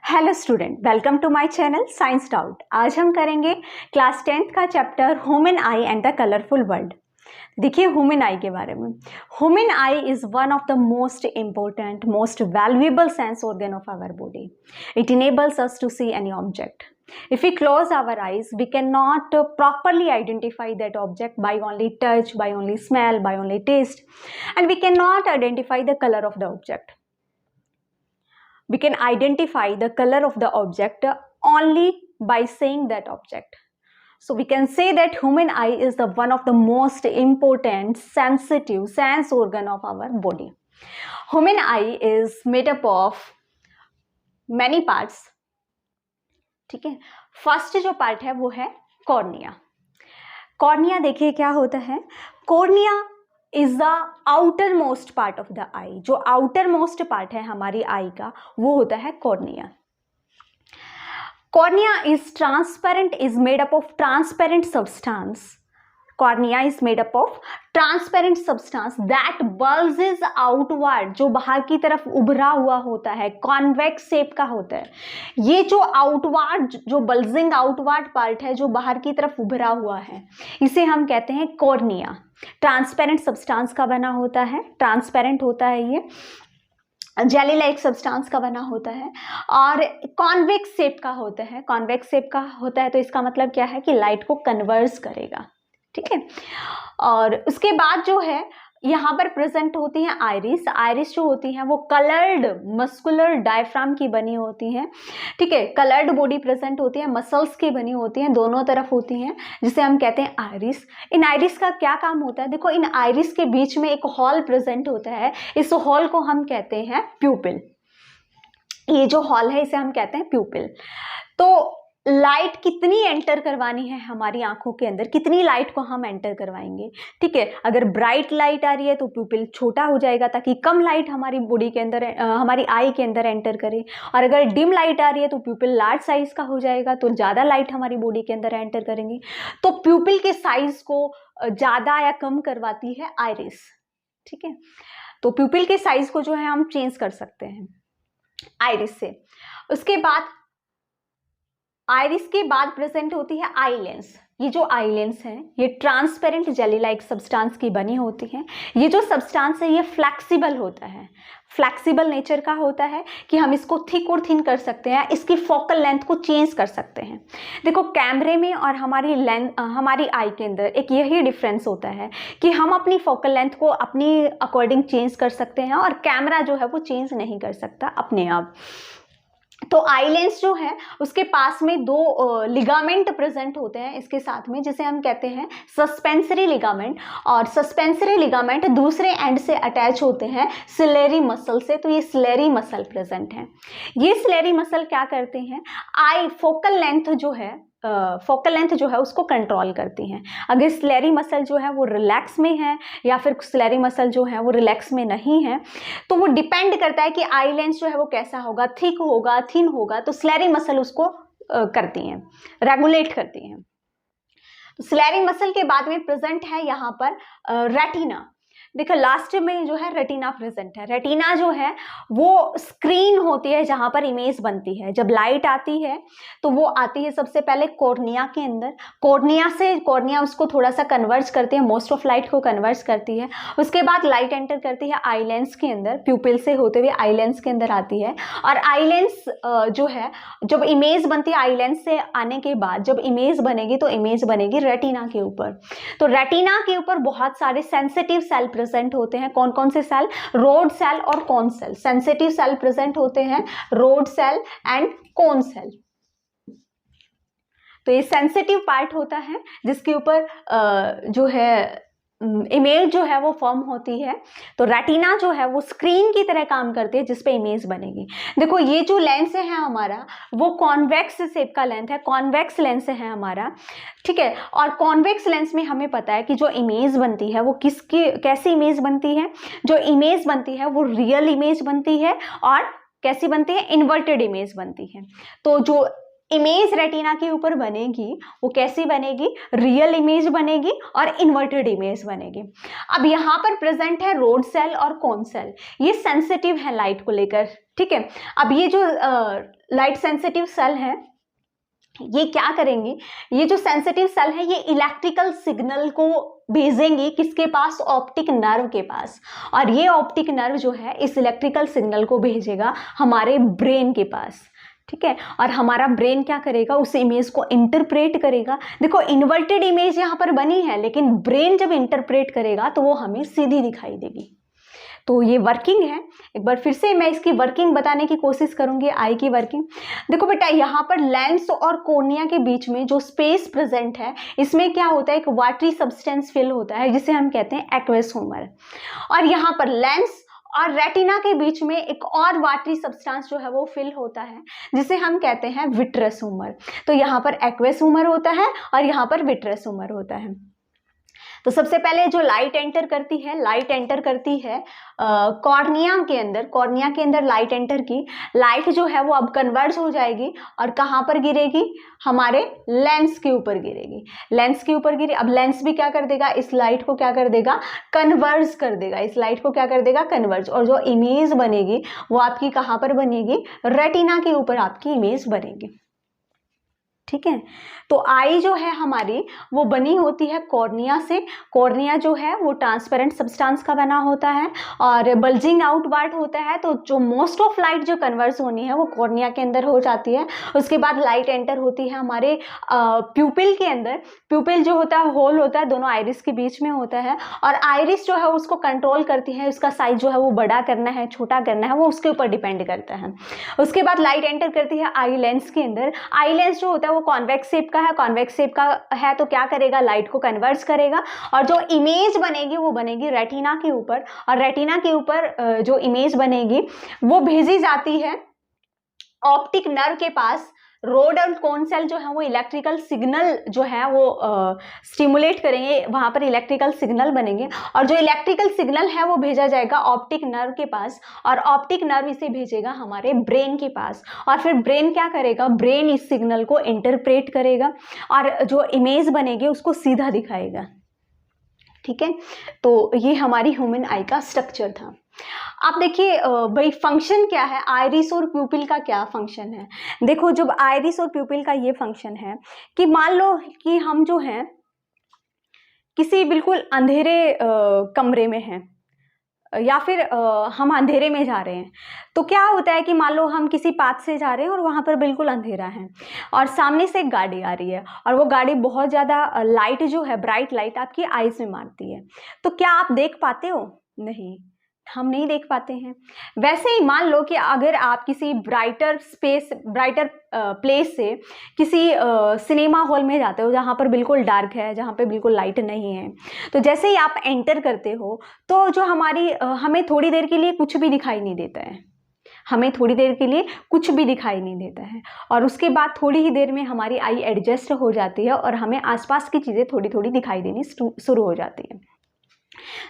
Hello student, welcome to my channel science doubt. आज हम करेंगे क्लास 10th का chapter human eye and the colourful world. देखिए human eye के बारे में। Human eye is one of the most important, most valuable sense organ of our body. It enables us to see any object. If we close our eyes, we cannot properly identify that object by only touch, by only smell, by only taste, and we cannot identify the color of the object. We can identify the color of the object only by seeing that object. So we can say that human eye is the one of the most important sensitive sense organ of our body. Human eye is made up of many parts. ठीक है, first जो part है वो है cornea. Cornea देखिए क्या होता है। Cornea is the outer most part of the eye. जो आउटर मोस्ट पार्ट है हमारी आई का वो होता है cornea. Cornea is transparent, is made up of transparent substance. Cornea is made up of transparent substance that bulges outward, जो बाहर की तरफ उभरा हुआ होता है, कॉन्वेक्स शेप का होता है। ये जो आउटवर्ड, जो बल्जिंग आउटवर्ड पार्ट है, जो बाहर की तरफ उभरा हुआ है, इसे हम कहते हैं कॉर्निया। ट्रांसपेरेंट सब्सटेंस का बना होता है, ट्रांसपेरेंट होता है, ये जेली लाइक सब्सटेंस का बना होता है और कॉन्वेक्स शेप का होता है। कॉन्वेक्स शेप का होता है तो इसका मतलब क्या है कि लाइट को कन्वर्स करेगा। ठीक है, और उसके बाद जो है यहाँ पर प्रेजेंट होती हैं आइरिस। आइरिस जो होती हैं वो कलर्ड मस्कुलर डायफ्राम की बनी होती हैं। ठीक है, कलर्ड बॉडी प्रेजेंट होती है, मसल्स की बनी होती हैं, दोनों तरफ होती हैं, जिसे हम कहते हैं आइरिस। इन आइरिस का क्या काम होता है? देखो, इन आइरिस के बीच में एक हॉल प्रेजेंट होता है। इस हॉल को हम कहते हैं प्यूपिल। ये जो हॉल है इसे हम कहते हैं प्यूपिल। तो लाइट कितनी एंटर करवानी है हमारी आंखों के अंदर, कितनी लाइट को हम एंटर करवाएंगे? ठीक है, अगर ब्राइट लाइट आ रही है तो प्यूपिल छोटा हो जाएगा ताकि कम लाइट हमारी बॉडी के अंदर, हमारी आई के अंदर एंटर करे। और अगर डिम लाइट आ रही है तो प्यूपिल लार्ज साइज का हो जाएगा, तो ज़्यादा लाइट हमारी बॉडी के अंदर एंटर करेंगे। तो प्यूपिल के साइज को ज़्यादा या कम करवाती है आइरिस। ठीक है, तो प्यूपिल के साइज को जो है हम चेंज कर सकते हैं आइरिस से। उसके बाद आइरिस के बाद प्रेजेंट होती है आई लेंस। ये जो आई लेंस है ये ट्रांसपेरेंट जेली लाइक सब्सटेंस की बनी होती है। ये जो सब्सटेंस है ये फ्लेक्सिबल होता है, फ्लेक्सिबल नेचर का होता है कि हम इसको थिक और थिन कर सकते हैं, इसकी फोकल लेंथ को चेंज कर सकते हैं। देखो, कैमरे में और हमारी आई के अंदर एक यही डिफरेंस होता है कि हम अपनी फोकल लेंथ को अपनी अकॉर्डिंग चेंज कर सकते हैं और कैमरा जो है वो चेंज नहीं कर सकता अपने आप। तो आई लेंस जो है उसके पास में दो लिगामेंट प्रेजेंट होते हैं इसके साथ में, जिसे हम कहते हैं सस्पेंसरी लिगामेंट। और सस्पेंसरी लिगामेंट दूसरे एंड से अटैच होते हैं सिलेरी मसल से। तो ये सिलेरी मसल प्रेजेंट है। ये सिलेरी मसल क्या करते हैं? आई फोकल लेंथ जो है उसको कंट्रोल करती हैं। अगर सिलेरी मसल जो है वो रिलैक्स में है या फिर सिलेरी मसल जो है वो रिलैक्स में नहीं है, तो वो डिपेंड करता है कि आई लेंस जो है वो कैसा होगा, थिक होगा, थिन होगा। तो सिलेरी मसल उसको करती हैं, रेगुलेट करती हैं। तो सिलेरी मसल के बाद में प्रेजेंट है यहाँ पर रेटिना। देखो, लास्ट में जो है रेटिना प्रेजेंट है। रेटिना जो है वो स्क्रीन होती है जहाँ पर इमेज बनती है। जब लाइट आती है तो वो आती है सबसे पहले कॉर्निया के अंदर। कॉर्निया उसको थोड़ा सा कन्वर्ज करती है, मोस्ट ऑफ लाइट को कन्वर्ज करती है। उसके बाद लाइट एंटर करती है आई लेंस के अंदर, प्यूपिल से होते हुए आई लेंस के अंदर आती है। और आई लेंस जो है, जब इमेज बनती है आई लेंस से आने के बाद, जब इमेज बनेगी तो इमेज बनेगी रेटिना के ऊपर। तो रेटिना के ऊपर बहुत सारे सेंसिटिव सेल प्रेजेंट होते हैं। कौन कौन से सेल? रोड सेल और cone cell. Sensitive cell present होते हैं, rod cell and cone cell. तो ये सेंसिटिव पार्ट होता है जिसके ऊपर जो है इमेज जो है वो फॉर्म होती है। तो रेटिना जो है वो स्क्रीन की तरह काम करती है जिस पे इमेज बनेगी। देखो, ये जो लेंस है हमारा वो कॉन्वेक्स शेप का लेंस है, कॉन्वेक्स लेंस है हमारा। ठीक है, और कॉन्वेक्स लेंस में हमें पता है कि जो इमेज बनती है वो कैसी इमेज बनती है? जो इमेज बनती है वो रियल इमेज बनती है और कैसी बनती है? इन्वर्टेड इमेज बनती है। तो जो इमेज रेटिना के ऊपर बनेगी वो कैसी बनेगी, रियल इमेज बनेगी और इन्वर्टेड इमेज बनेगी। अब यहाँ पर प्रेजेंट है रोड सेल और कोन सेल, ये सेंसिटिव है लाइट को लेकर, ठीक है। अब ये जो लाइट सेंसिटिव सेल है ये क्या करेंगी, ये जो सेंसिटिव सेल है ये इलेक्ट्रिकल सिग्नल को भेजेंगी किसके पास, ऑप्टिक नर्व के पास, और ये ऑप्टिक नर्व जो है इस इलेक्ट्रिकल सिग्नल को भेजेगा हमारे ब्रेन के पास, ठीक है। और हमारा ब्रेन क्या करेगा, उस इमेज को इंटरप्रेट करेगा। देखो इन्वर्टेड इमेज यहाँ पर बनी है, लेकिन ब्रेन जब इंटरप्रेट करेगा तो वो हमें सीधी दिखाई देगी। तो ये वर्किंग है, एक बार फिर से मैं इसकी वर्किंग बताने की कोशिश करूंगी, आई की वर्किंग। देखो बेटा यहाँ पर लेंस और कॉर्निया के बीच में जो स्पेस प्रेजेंट है इसमें क्या होता है, एक वाटरी सब्सटेंस फिल होता है जिसे हम कहते हैं एक्वस ह्यूमर, और यहाँ पर लेंस और रेटिना के बीच में एक और वाटरी सब्सटेंस जो है वो फिल होता है जिसे हम कहते हैं विट्रस ह्यूमर। तो यहाँ पर एक्वस ह्यूमर होता है और यहाँ पर विट्रस ह्यूमर होता है। तो सबसे पहले जो लाइट एंटर करती है, लाइट एंटर करती है कॉर्निया के अंदर, कॉर्निया के अंदर लाइट एंटर की, लाइट जो है वो अब कन्वर्ज हो जाएगी और कहाँ पर गिरेगी, हमारे लेंस के ऊपर गिरेगी, लेंस के ऊपर गिरी। अब लेंस भी क्या कर देगा, इस लाइट को क्या कर देगा, कन्वर्ज कर देगा, इस लाइट को क्या कर देगा, कन्वर्ज, और जो इमेज बनेगी वो आपकी कहाँ पर बनेगी, रेटिना के ऊपर आपकी इमेज बनेगी, ठीक है। तो आई जो है हमारी वो बनी होती है कॉर्निया से, कॉर्निया जो है वो ट्रांसपेरेंट सब्सटेंस का बना होता है और बल्जिंग आउटवर्ड होता है। तो जो मोस्ट ऑफ लाइट जो कन्वर्स होनी है वो कॉर्निया के अंदर हो जाती है। उसके बाद लाइट एंटर होती है हमारे प्यूपिल के अंदर। प्यूपिल जो होता है होल होता है, दोनों आइरिस के बीच में होता है, और आइरिस जो है उसको कंट्रोल करती है, उसका साइज जो है वो बड़ा करना है छोटा करना है वो उसके ऊपर डिपेंड करता है। उसके बाद लाइट एंटर करती है आई लेंस के अंदर। आई लेंस जो होता है वो कॉन्वेक्स शेप का है, कॉन्वेक्स शेप का है तो क्या करेगा, लाइट को कन्वर्ज करेगा, और जो इमेज बनेगी वो बनेगी रेटिना के ऊपर, और रेटिना के ऊपर जो इमेज बनेगी वो भेजी जाती है ऑप्टिक नर्व के पास। रोड और कोन सेल जो है वो इलेक्ट्रिकल सिग्नल जो है वो स्टिमुलेट करेंगे, वहां पर इलेक्ट्रिकल सिग्नल बनेंगे, और जो इलेक्ट्रिकल सिग्नल है वो भेजा जाएगा ऑप्टिक नर्व के पास, और ऑप्टिक नर्व इसे भेजेगा हमारे ब्रेन के पास, और फिर ब्रेन क्या करेगा, ब्रेन इस सिग्नल को इंटरप्रेट करेगा और जो इमेज बनेगी उसको सीधा दिखाएगा, ठीक है। तो ये हमारी ह्यूमन आई का स्ट्रक्चर था। आप देखिए भाई फंक्शन क्या है, आइरिस और प्यूपिल का क्या फंक्शन है। देखो जब आइरिस और प्यूपिल का ये फंक्शन है कि मान लो कि हम जो हैं किसी बिल्कुल अंधेरे कमरे में हैं या फिर हम अंधेरे में जा रहे हैं, तो क्या होता है कि मान लो हम किसी पाथ से जा रहे हैं और वहाँ पर बिल्कुल अंधेरा है और सामने से एक गाड़ी आ रही है और वो गाड़ी बहुत ज़्यादा लाइट जो है, ब्राइट लाइट आपकी आईज में मारती है, तो क्या आप देख पाते हो? नहीं, हम नहीं देख पाते हैं। वैसे ही मान लो कि अगर आप किसी ब्राइटर प्लेस से किसी सिनेमा हॉल में जाते हो जहाँ पर बिल्कुल डार्क है, जहाँ पे बिल्कुल लाइट नहीं है, तो जैसे ही आप एंटर करते हो तो जो हमें थोड़ी देर के लिए कुछ भी दिखाई नहीं देता है, हमें थोड़ी देर के लिए कुछ भी दिखाई नहीं देता है, और उसके बाद थोड़ी ही देर में हमारी आई एडजस्ट हो जाती है और हमें आसपास की चीज़ें थोड़ी थोड़ी दिखाई देनी शुरू हो जाती है।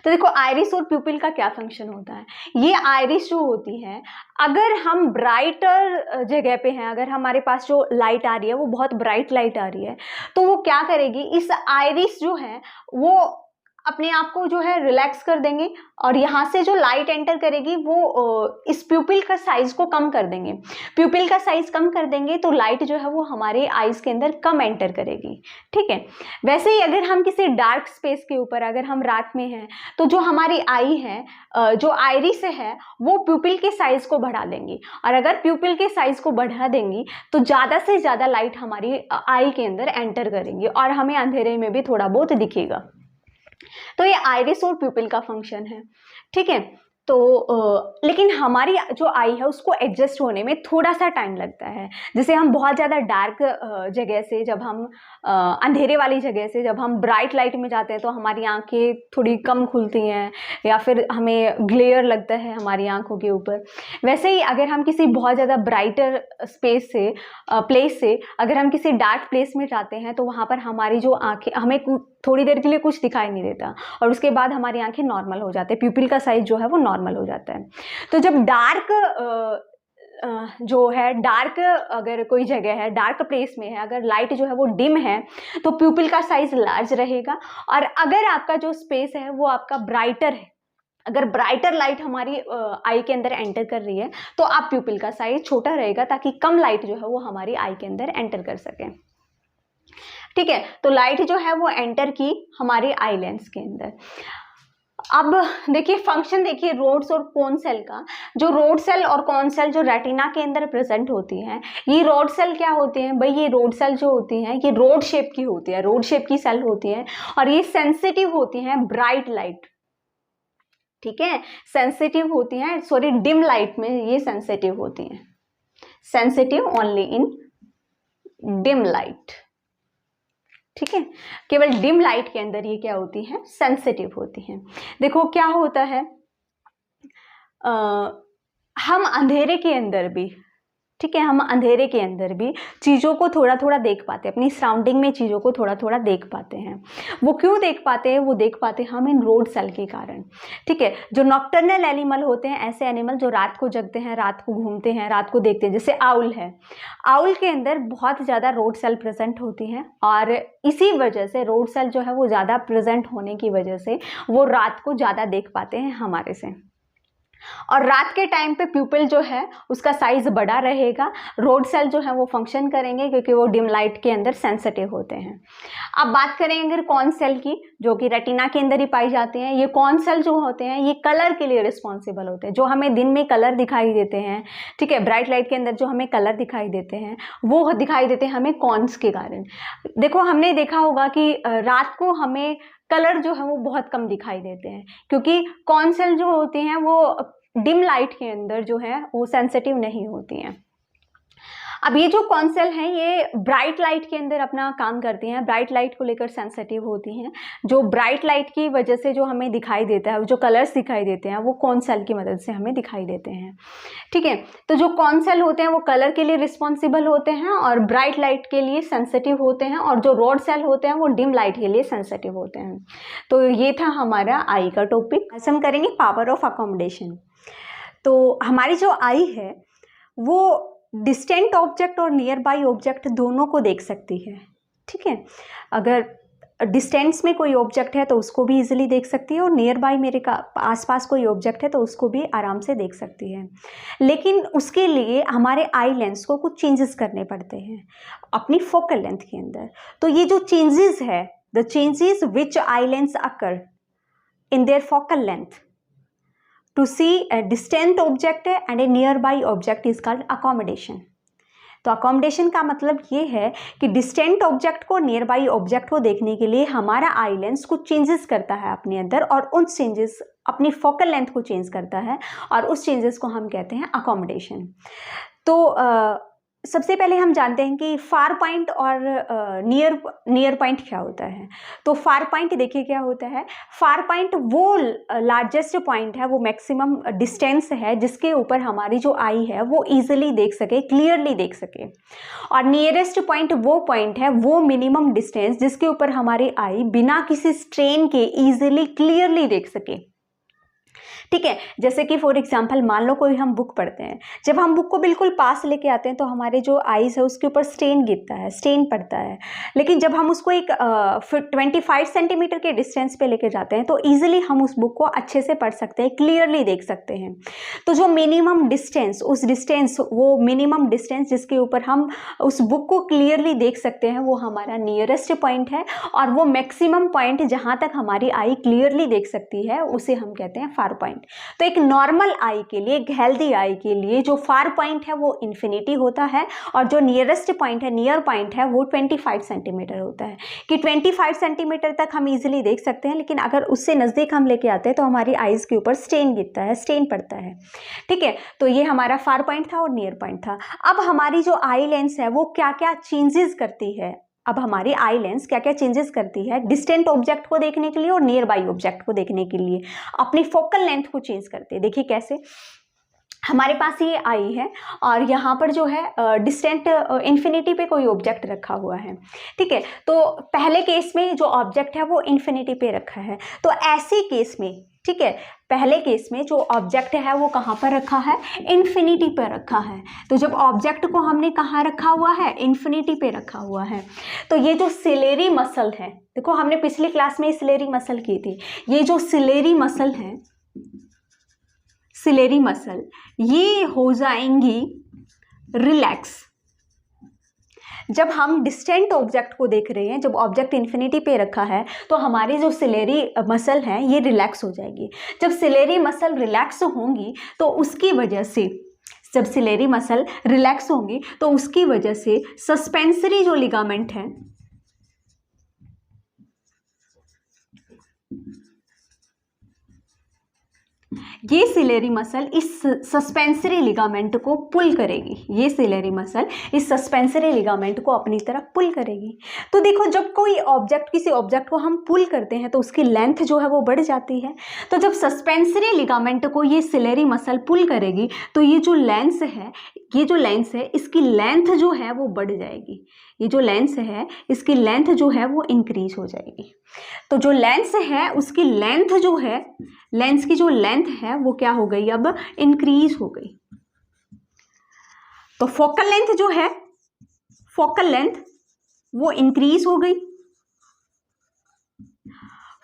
तो देखो आइरिस और प्यूपिल का क्या फंक्शन होता है। ये आइरिस जो होती है, अगर हम ब्राइटर जगह पे हैं, अगर हमारे पास जो लाइट आ रही है वो बहुत ब्राइट लाइट आ रही है, तो वो क्या करेगी, इस आइरिस जो है वो अपने आप को जो है रिलैक्स कर देंगे और यहाँ से जो लाइट एंटर करेगी वो इस प्यूपिल का साइज को कम कर देंगे। प्यूपिल का साइज कम कर देंगे तो लाइट जो है वो हमारे आईज के अंदर कम एंटर करेगी, ठीक है। वैसे ही अगर हम किसी डार्क स्पेस के ऊपर, अगर हम रात में हैं, तो जो हमारी आई है, जो आइरिस है, वो प्यूपिल के साइज को बढ़ा देंगी, और अगर प्यूपिल के साइज को बढ़ा देंगी तो ज़्यादा से ज़्यादा लाइट हमारी आई के अंदर एंटर करेंगी और हमें अंधेरे में भी थोड़ा बहुत दिखेगा। तो ये आइरिस और प्यूपिल का फंक्शन है, ठीक है। तो लेकिन हमारी जो आई है उसको एडजस्ट होने में थोड़ा सा टाइम लगता है। जैसे हम बहुत ज़्यादा डार्क जगह से, जब हम अंधेरे वाली जगह से जब हम ब्राइट लाइट में जाते हैं तो हमारी आंखें थोड़ी कम खुलती हैं या फिर हमें ग्लेयर लगता है हमारी आंखों के ऊपर। वैसे ही अगर हम किसी बहुत ज़्यादा ब्राइटर प्लेस से अगर हम किसी डार्क प्लेस में जाते हैं तो वहाँ पर हमारी जो आंखें, हमें थोड़ी देर के लिए कुछ दिखाई नहीं देता और उसके बाद हमारी आंखें नॉर्मल हो जाते हैं, प्यूपिल का साइज जो है वो नॉर्मल हो जाता है। तो जब डार्क जो है डार्क, अगर कोई जगह है डार्क प्लेस में है, अगर लाइट जो है वो डिम है तो प्यूपिल का साइज लार्ज रहेगा। और अगर आपका जो स्पेस है वो आपका ब्राइटर है, अगर ब्राइटर लाइट हमारी आई के अंदर एंटर कर रही है तो आप प्यूपिल का साइज छोटा रहेगा, ताकि कम लाइट जो है वो हमारी आई के अंदर एंटर कर सके। ठीक है, तो लाइट जो है वो एंटर की हमारी आई लेंस के अंदर। अब देखिए फंक्शन देखिए रोड्स और कोन सेल का। जो रोड सेल और कोन सेल जो रेटिना के अंदर प्रेजेंट होती हैं, ये रोड सेल क्या होती हैं भाई, ये रोड सेल जो होती हैं ये रोड शेप की होती है, रोड शेप की सेल होती है, और ये सेंसिटिव होती हैं ब्राइट लाइट। ठीक है, सेंसिटिव होती हैं, सॉरी डिम लाइट में ये सेंसिटिव होती हैं, sensitive only in dim light. ठीक है, केवल डिम लाइट के अंदर ये क्या होती हैं, सेंसिटिव होती हैं। देखो क्या होता है, हम अंधेरे के अंदर भी, ठीक है, हम अंधेरे के अंदर भी चीज़ों को थोड़ा थोड़ा देख पाते हैं, अपनी सराउंडिंग में चीज़ों को थोड़ा थोड़ा देख पाते हैं। वो क्यों देख पाते हैं, वो देख पाते हैं हम इन रोड सेल के कारण। ठीक है, जो नॉक्टर्नल एनिमल होते हैं, ऐसे एनिमल जो रात को जगते हैं, रात को घूमते हैं, रात को देखते हैं, जैसे आउल है, आउल के अंदर बहुत ज़्यादा रोड सेल प्रेजेंट होती हैं, और इसी वजह से रोड सेल जो है वो ज़्यादा प्रेजेंट होने की वजह से वो रात को ज़्यादा देख पाते हैं हमारे से। और रात के टाइम पे प्यूपिल जो है उसका साइज बड़ा रहेगा, रोड सेल जो है वो फंक्शन करेंगे क्योंकि वो डिम लाइट के अंदर सेंसिटिव होते हैं। अब बात करेंगे अगर कॉन सेल की, जो कि रेटिना के अंदर ही पाई जाते हैं। ये कॉन सेल जो होते हैं ये कलर के लिए रिस्पॉन्सिबल होते हैं, जो हमें दिन में कलर दिखाई देते हैं, ठीक है, ब्राइट लाइट के अंदर जो हमें कलर दिखाई देते हैं वो दिखाई देते हैं हमें कॉन्स के कारण। देखो हमने देखा होगा कि रात को हमें कलर जो है वो बहुत कम दिखाई देते हैं, क्योंकि कॉन सेल जो होती हैं वो डिम लाइट के अंदर जो है वो सेंसिटिव नहीं होती हैं। अब ये जो कॉन सेल हैं ये ब्राइट लाइट के अंदर अपना काम करती हैं, ब्राइट लाइट को लेकर सेंसिटिव होती हैं। जो ब्राइट लाइट की वजह से जो हमें दिखाई देता है, जो कलर्स दिखाई देते हैं, वो कॉन सेल की मदद से हमें दिखाई देते हैं। ठीक है, तो जो कॉन सेल होते हैं वो कलर के लिए रिस्पॉन्सिबल होते हैं और ब्राइट लाइट के लिए सेंसिटिव होते हैं, और जो रोड सेल होते हैं वो डिम लाइट के लिए सेंसिटिव होते हैं। तो ये था हमारा आई का टॉपिक। आज हम करेंगे पावर ऑफ अकोमोडेशन। तो हमारी जो आई है वो डिस्टेंट ऑब्जेक्ट और नियर बाई ऑब्जेक्ट दोनों को देख सकती है। ठीक है, अगर डिस्टेंस में कोई ऑब्जेक्ट है तो उसको भी इजीली देख सकती है, और नियर बाई मेरे का आसपास कोई ऑब्जेक्ट है तो उसको भी आराम से देख सकती है। लेकिन उसके लिए हमारे आई लेंस को कुछ चेंजेस करने पड़ते हैं अपनी फोकल लेंथ के अंदर। तो ये जो चेंजेस है, the changes which eye lens occur in their focal length to see a distant object and a nearby object is called accommodation। तो accommodation का मतलब ये है कि distant object को nearby object को देखने के लिए हमारा आई लेंस कुछ चेंजेस करता है अपने अंदर, और उन चेंजेस अपनी फोकल लेंथ को चेंज करता है, और उस चेंजेस को हम कहते हैं accommodation। तो सबसे पहले हम जानते हैं कि फार पॉइंट और नियर पॉइंट क्या होता है। तो फार पॉइंट देखिए क्या होता है, फार पॉइंट वो लार्जेस्ट पॉइंट है, वो मैक्सिमम डिस्टेंस है जिसके ऊपर हमारी जो आई है वो इजीली देख सके, क्लियरली देख सके। और नियरेस्ट पॉइंट वो पॉइंट है, वो मिनिमम डिस्टेंस जिसके ऊपर हमारी आई बिना किसी स्ट्रेन के इजीली क्लियरली देख सके। ठीक है, जैसे कि फॉर एग्जांपल मान लो कोई हम बुक पढ़ते हैं, जब हम बुक को बिल्कुल पास लेके आते हैं तो हमारे जो आईज है उसके ऊपर स्ट्रेन गिरता है, स्ट्रेन पड़ता है। लेकिन जब हम उसको एक 25 सेंटीमीटर के डिस्टेंस पे लेके जाते हैं तो ईजिली हम उस बुक को अच्छे से पढ़ सकते हैं, क्लियरली देख सकते हैं। तो जो मिनिमम डिस्टेंस, उस डिस्टेंस, वो मिनिमम डिस्टेंस जिसके ऊपर हम उस बुक को क्लियरली देख सकते हैं वो हमारा नियरेस्ट पॉइंट है, और वो मैक्सिमम पॉइंट जहाँ तक हमारी आई क्लियरली देख सकती है उसे हम कहते हैं फार पॉइंट। तो एक नॉर्मल आई के लिए, एक हेल्दी आई के लिए जो फार पॉइंट है वो इन्फिनिटी होता है, और जो नियरेस्ट पॉइंट है, नियर पॉइंट है, वो 25 सेंटीमीटर होता है। कि 25 सेंटीमीटर तक हम इजीली देख सकते हैं, लेकिन अगर उससे नज़दीक हम लेके आते हैं तो हमारी आईज के ऊपर स्ट्रेन गिरता है, स्ट्रेन पड़ता है। ठीक है, तो ये हमारा फार पॉइंट था और नियर पॉइंट था। अब हमारी जो आई लेंस है वो क्या क्या चेंजेस करती है, अब हमारी आई लेंस क्या क्या चेंजेस करती है डिस्टेंट ऑब्जेक्ट को देखने के लिए और नियर बाई ऑब्जेक्ट को देखने के लिए, अपनी फोकल लेंथ को चेंज करते हैं। देखिए कैसे, हमारे पास ये आई है और यहाँ पर जो है डिस्टेंट इन्फिनिटी पे कोई ऑब्जेक्ट रखा हुआ है। ठीक है, तो पहले केस में जो ऑब्जेक्ट है वो इन्फिनिटी पे रखा है। तो ऐसे केस में ठीक है, पहले केस में जो ऑब्जेक्ट है वो कहाँ पर रखा है, इन्फिनिटी पर रखा है। तो जब ऑब्जेक्ट को हमने कहाँ रखा हुआ है, इन्फिनिटी पे रखा हुआ है, तो ये जो सिलेरी मसल है, देखो हमने पिछली क्लास में सिलेरी मसल की थी, ये जो सिलेरी मसल है, सिलेरी मसल ये हो जाएंगी रिलैक्स। जब हम डिस्टेंट ऑब्जेक्ट को देख रहे हैं, जब ऑब्जेक्ट इन्फिनिटी पे रखा है, तो हमारी जो सिलेरी मसल है ये रिलैक्स हो जाएगी। जब सिलेरी मसल रिलैक्स होंगी तो उसकी वजह से, जब सिलेरी मसल रिलैक्स होंगी तो उसकी वजह से सस्पेंसरी जो लिगामेंट है, ये सिलेरी मसल इस सस्पेंसरी लिगामेंट को पुल करेगी, ये सिलेरी मसल इस सस्पेंसरी लिगामेंट को अपनी तरफ पुल करेगी। तो देखो जब कोई ऑब्जेक्ट, किसी ऑब्जेक्ट को हम पुल करते हैं तो उसकी लेंथ जो है वो बढ़ जाती है। तो जब सस्पेंसरी लिगामेंट को ये सिलेरी मसल पुल करेगी तो ये जो लेंस है, ये जो लेंस है इसकी लेंथ जो है वो बढ़ जाएगी, ये जो लेंस है इसकी लेंथ जो है वो इंक्रीज हो जाएगी। तो जो लेंस है उसकी लेंथ जो है, लेंस की जो लेंथ है वो क्या हो गई, अब इंक्रीज हो गई। तो फोकल लेंथ जो है, फोकल लेंथ वो इंक्रीज हो गई।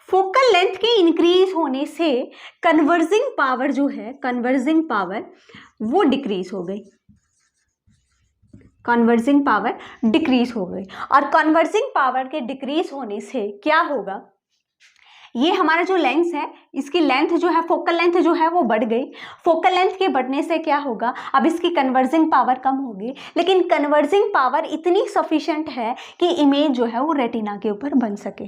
फोकल लेंथ के इंक्रीज होने से कन्वर्जिंग पावर जो है, कन्वर्जिंग पावर वो डिक्रीज हो गई, कन्वर्जिंग पावर डिक्रीज हो गई। और कन्वर्जिंग पावर के डिक्रीज होने से क्या होगा, ये हमारा जो लेंस है इसकी लेंथ जो है, फोकल लेंथ जो है वो बढ़ गई। फोकल लेंथ के बढ़ने से क्या होगा, अब इसकी कन्वर्जिंग पावर कम होगी, लेकिन कन्वर्जिंग पावर इतनी सफिशिएंट है कि इमेज जो है वो रेटिना के ऊपर बन सके।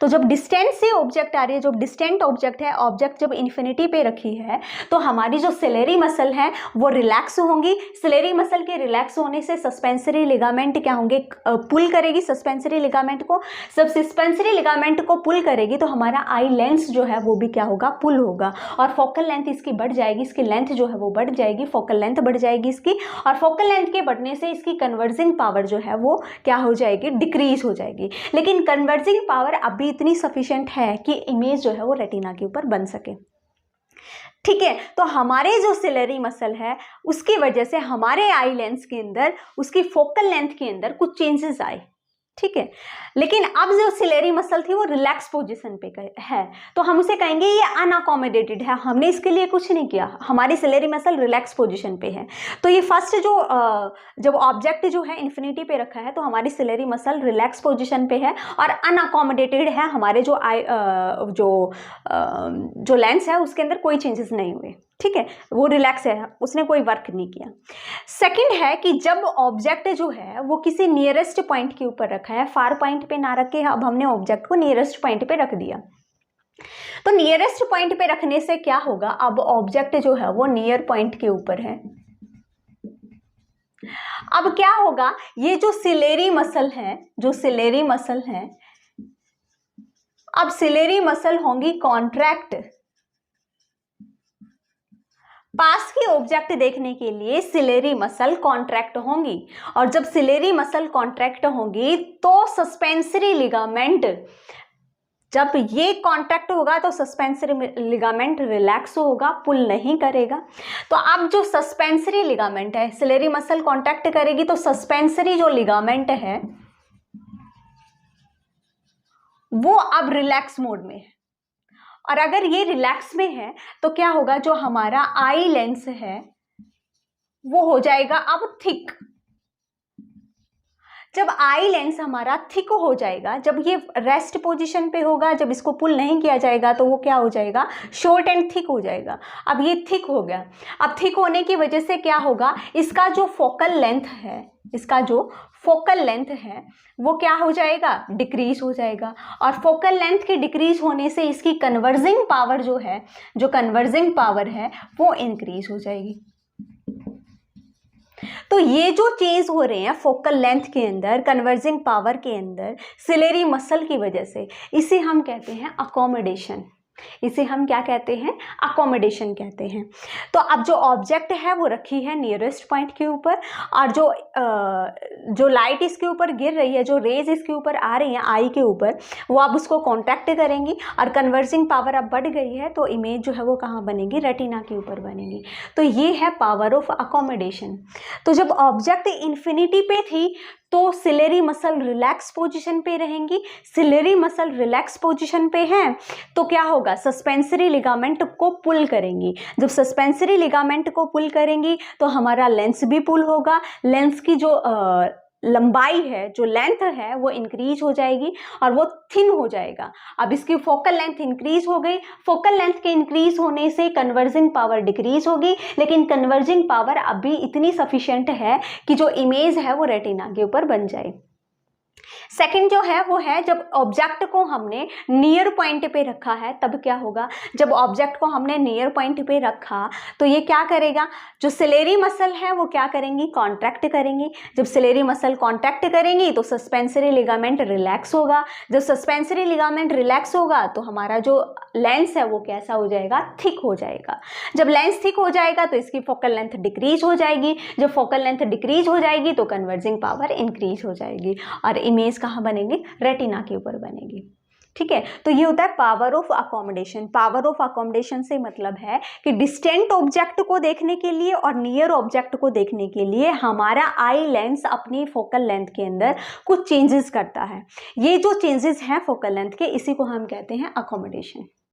तो जब डिस्टेंट से ऑब्जेक्ट आ रही है, जो डिस्टेंट ऑब्जेक्ट है, ऑब्जेक्ट जब इन्फिनिटी पे रखी है तो हमारी जो सिलेरी मसल है वो रिलैक्स होंगी। सिलेरी मसल के रिलैक्स होने से सस्पेंसरी लिगामेंट क्या होंगे, पुल करेगी सस्पेंसरी लिगामेंट को। जब सस्पेंसरी लिगामेंट को पुल करेगी तो हमारा आई लेंस जो है वो भी क्या होगा, पुल होगा, और फोकल लेंथ इसकी बढ़ जाएगी, इसकी लेंथ जो है वो बढ़ जाएगी, फोकल लेंथ बढ़ जाएगी इसकी, और फोकल लेंथ के बढ़ने से इसकी कन्वर्जिंग पावर जो है वो क्या हो जाएगी, डिक्रीज हो जाएगी। लेकिन कन्वर्जिंग पावर अभी इतनी सफिशिएंट है कि इमेज जो है वो रेटिना के ऊपर बन सके। ठीक है, तो हमारे जो सिलेरी मसल है उसकी वजह से हमारे आई लेंस के अंदर, उसकी फोकल लेंथ के अंदर कुछ चेंजेस आए। ठीक है, लेकिन अब जो सिलेरी मसल थी वो रिलैक्स पोजीशन पे है, तो हम उसे कहेंगे ये अनअकोमोडेटेड है, हमने इसके लिए कुछ नहीं किया, हमारी सिलेरी मसल रिलैक्स पोजीशन पे है। तो ये फर्स्ट जो जब ऑब्जेक्ट जो है इन्फिनिटी पे रखा है तो हमारी सिलेरी मसल रिलैक्स पोजीशन पे है और अनअकोमोडेटेड है, हमारे जो जो लेंस है उसके अंदर कोई चेंजेस नहीं हुए। ठीक है, वो रिलैक्स है, उसने कोई वर्क नहीं किया। सेकंड है कि जब ऑब्जेक्ट जो है वो किसी नियरेस्ट पॉइंट के ऊपर रखा है, फार पॉइंट पे ना रख के अब हमने ऑब्जेक्ट को नियरेस्ट पॉइंट पे रख दिया, तो नियरेस्ट पॉइंट पे रखने से क्या होगा, अब ऑब्जेक्ट जो है वो नियर पॉइंट के ऊपर है। अब क्या होगा, ये जो सिलेरी मसल है, जो सिलेरी मसल है, अब सिलेरी मसल होंगी कॉन्ट्रैक्ट। पास की ऑब्जेक्ट देखने के लिए सिलेरी मसल कॉन्ट्रैक्ट होंगी, और जब सिलेरी मसल कॉन्ट्रैक्ट होंगी तो सस्पेंसरी लिगामेंट, जब ये कॉन्ट्रैक्ट होगा तो सस्पेंसरी लिगामेंट रिलैक्स होगा, पुल नहीं करेगा। तो अब जो सस्पेंसरी लिगामेंट है, सिलेरी मसल कॉन्ट्रैक्ट करेगी तो सस्पेंसरी जो लिगामेंट है वो अब रिलैक्स मोड में है, और अगर ये रिलैक्स में है तो क्या होगा, जो हमारा आई लेंस है वो हो जाएगा अब थिक। जब आई लेंस हमारा थिक हो जाएगा, जब ये रेस्ट पोजीशन पे होगा, जब इसको पुल नहीं किया जाएगा तो वो क्या हो जाएगा, शॉर्ट एंड थिक हो जाएगा। अब ये थिक हो गया, अब थिक होने की वजह से क्या होगा, इसका जो फोकल लेंथ है, इसका जो फोकल लेंथ है वो क्या हो जाएगा, डिक्रीज हो जाएगा, और फोकल लेंथ के डिक्रीज होने से इसकी कन्वर्जिंग पावर जो है, जो कन्वर्जिंग पावर है वो इंक्रीज हो जाएगी। तो ये जो चेंज हो रहे हैं फोकल लेंथ के अंदर, कन्वर्जिंग पावर के अंदर, सिलेरी मसल की वजह से, इसे हम कहते हैं अकोमोडेशन। इसे हम क्या कहते हैं, अकोमोडेशन कहते हैं। तो अब जो ऑब्जेक्ट है वो रखी है नियरेस्ट पॉइंट के ऊपर, और जो लाइट इसके ऊपर गिर रही है, जो रेज इसके ऊपर आ रही हैं आई के ऊपर, वो अब उसको कॉन्टैक्ट करेंगी और कन्वर्जिंग पावर अब बढ़ गई है, तो इमेज जो है वो कहाँ बनेगी, रेटिना के ऊपर बनेगी। तो ये है पावर ऑफ अकोमोडेशन। तो जब ऑब्जेक्ट इन्फिनिटी पे थी तो सिलेरी मसल रिलैक्स पोजीशन पे रहेंगी। सिलेरी मसल रिलैक्स पोजीशन पे हैं तो क्या होगा, सस्पेंसरी लिगामेंट को पुल करेंगी। जब सस्पेंसरी लिगामेंट को पुल करेंगी तो हमारा लेंस भी पुल होगा। लेंस की जो लंबाई है, जो लेंथ है, वो इंक्रीज हो जाएगी और वो थिन हो जाएगा। अब इसकी फोकल लेंथ इंक्रीज हो गई। फोकल लेंथ के इंक्रीज होने से कन्वर्जिंग पावर डिक्रीज होगी, लेकिन कन्वर्जिंग पावर अभी इतनी सफिशिएंट है कि जो इमेज है वो रेटिना के ऊपर बन जाए। सेकंड जो है वो है, जब ऑब्जेक्ट को हमने नियर पॉइंट पे रखा है तब क्या होगा, जब ऑब्जेक्ट को हमने नियर पॉइंट पे रखा तो ये क्या करेगा, जो सिलेरी मसल है वो क्या करेंगी, कॉन्ट्रैक्ट करेंगी। जब सिलेरी मसल कॉन्ट्रैक्ट करेंगी तो सस्पेंसरी लिगामेंट रिलैक्स होगा। जब सस्पेंसरी लिगामेंट रिलैक्स होगा तो हमारा जो लेंस है वो कैसा हो जाएगा, थिक हो जाएगा। जब लेंस थिक हो जाएगा तो इसकी फोकल लेंथ डिक्रीज हो जाएगी। जब फोकल लेंथ डिक्रीज हो जाएगी तो कन्वर्जिंग पावर इंक्रीज हो जाएगी और इमेज कहाँ बनेगी, रेटिना के ऊपर बनेगी। ठीक है, तो ये होता है power of accommodation. Power of accommodation से मतलब है कि डिस्टेंट ऑब्जेक्ट को देखने के लिए और नियर ऑब्जेक्ट को देखने के लिए हमारा आई लेंस अपनी फोकल लेंथ के अंदर कुछ चेंजेस करता है। ये जो चेंजेस हैं फोकल लेंथ के, इसी को हम कहते हैं अकोमोडेशन।